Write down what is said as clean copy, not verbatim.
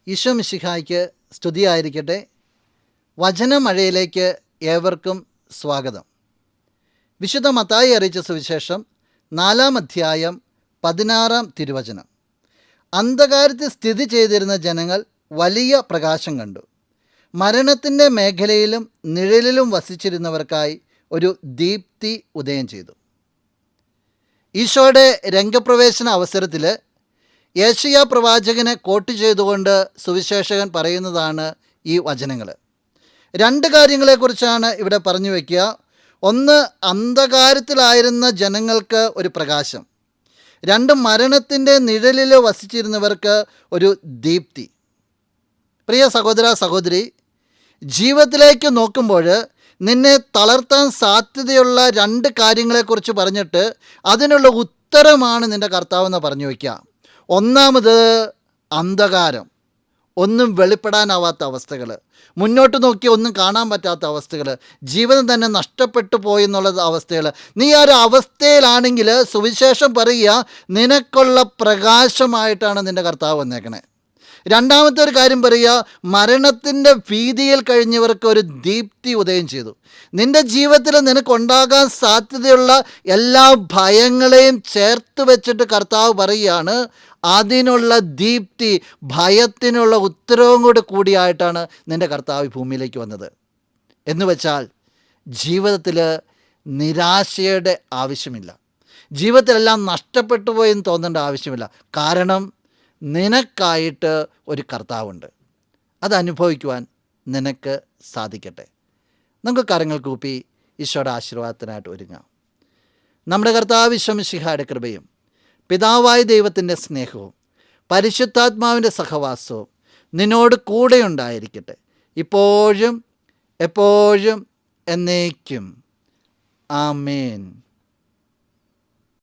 ഈശോ മിശിഹായ്ക്ക് സ്തുതിയായിരിക്കട്ടെ. വചനമഴയിലേക്ക് ഏവർക്കും സ്വാഗതം. വിശുദ്ധ മത്തായി അറിയിച്ച സുവിശേഷം 4-ാം അധ്യായം 16-ാം തിരുവചനം. അന്ധകാരത്തിൽ സ്ഥിതി ചെയ്തിരുന്ന ജനങ്ങൾ വലിയ പ്രകാശം കണ്ടു. മരണത്തിൻ്റെ മേഖലയിലും നിഴലിലും വസിച്ചിരുന്നവർക്കായി ഒരു ദീപ്തി ഉദയം ചെയ്തു. ഈശോയുടെ രംഗപ്രവേശന അവസരത്തിൽ യെശയ്യാ പ്രവാചകനെ കോട്ട് ചെയ്തുകൊണ്ട് സുവിശേഷകൻ പറയുന്നതാണ് ഈ വചനങ്ങൾ. രണ്ട് കാര്യങ്ങളെക്കുറിച്ചാണ് ഇവിടെ പറഞ്ഞു വയ്ക്കുക. ഒന്ന്, അന്ധകാരത്തിലായിരുന്ന ജനങ്ങൾക്ക് ഒരു പ്രകാശം. രണ്ട്, മരണത്തിൻ്റെ നിഴലിൽ വസിച്ചിരുന്നവർക്ക് ഒരു ദീപ്തി. പ്രിയ സഹോദര സഹോദരി, ജീവിതത്തിലേക്ക് നോക്കുമ്പോൾ നിന്നെ തളർത്താൻ സാധ്യതയുള്ള രണ്ട് കാര്യങ്ങളെക്കുറിച്ച് പറഞ്ഞിട്ട് അതിനുള്ള ഉത്തരമാണ് നിൻ്റെ കർത്താവെന്ന് പറഞ്ഞു വയ്ക്കുക. ഒന്നാമത് അന്ധകാരം, ഒന്നും വെളിപ്പെടാനാവാത്ത അവസ്ഥകൾ, മുന്നോട്ട് നോക്കി ഒന്നും കാണാൻ പറ്റാത്ത അവസ്ഥകൾ, ജീവിതം തന്നെ നഷ്ടപ്പെട്ടു പോയെന്നുള്ള അവസ്ഥകൾ. നീ ആ ഒരു അവസ്ഥയിലാണെങ്കിൽ സുവിശേഷം പറയുക, നിനക്കുള്ള പ്രകാശമായിട്ടാണ് നിൻ്റെ കർത്താവ് വന്നേക്കണേ. രണ്ടാമത്തെ ഒരു കാര്യം പറയുക, മരണത്തിൻ്റെ ഭീതിയിൽ കഴിഞ്ഞവർക്ക് ഒരു ദീപ്തി ഉദയം ചെയ്തു. നിൻ്റെ ജീവിതത്തിൽ നിനക്കുണ്ടാകാൻ സാധ്യതയുള്ള എല്ലാ ഭയങ്ങളെയും ചേർത്ത് വെച്ചിട്ട് കർത്താവ് പറയുകയാണ്, അതിനുള്ള ദീപ്തി, ഭയത്തിനുള്ള ഉത്തരവും കൂടിയായിട്ടാണ് നിൻ്റെ കർത്താവ് ഭൂമിയിലേക്ക് വന്നത്. എന്ന് വെച്ചാൽ ജീവിതത്തിൽ നിരാശയുടെ ആവശ്യമില്ല, ജീവിതത്തിലെല്ലാം നഷ്ടപ്പെട്ടു പോയെന്ന് തോന്നേണ്ട ആവശ്യമില്ല. കാരണം നിനക്കായിട്ട് ഒരു കർത്താവുണ്ട്. അതനുഭവിക്കുവാൻ നിനക്ക് സാധിക്കട്ടെ. നമുക്ക് കരങ്ങൾ കൂപ്പി ഈശോയുടെ ആശീർവാദത്തിനായിട്ട് ഒരുങ്ങാം. നമ്മുടെ കർത്താവ് ഈശോ മിശിഹായുടെ കൃപയും പിതാവായ ദൈവത്തിൻ്റെ സ്നേഹവും പരിശുദ്ധാത്മാവിൻ്റെ സഹവാസവും നിന്നോട് കൂടെയുണ്ടായിരിക്കട്ടെ, ഇപ്പോഴും എപ്പോഴും എന്നേക്കും. ആമേൻ.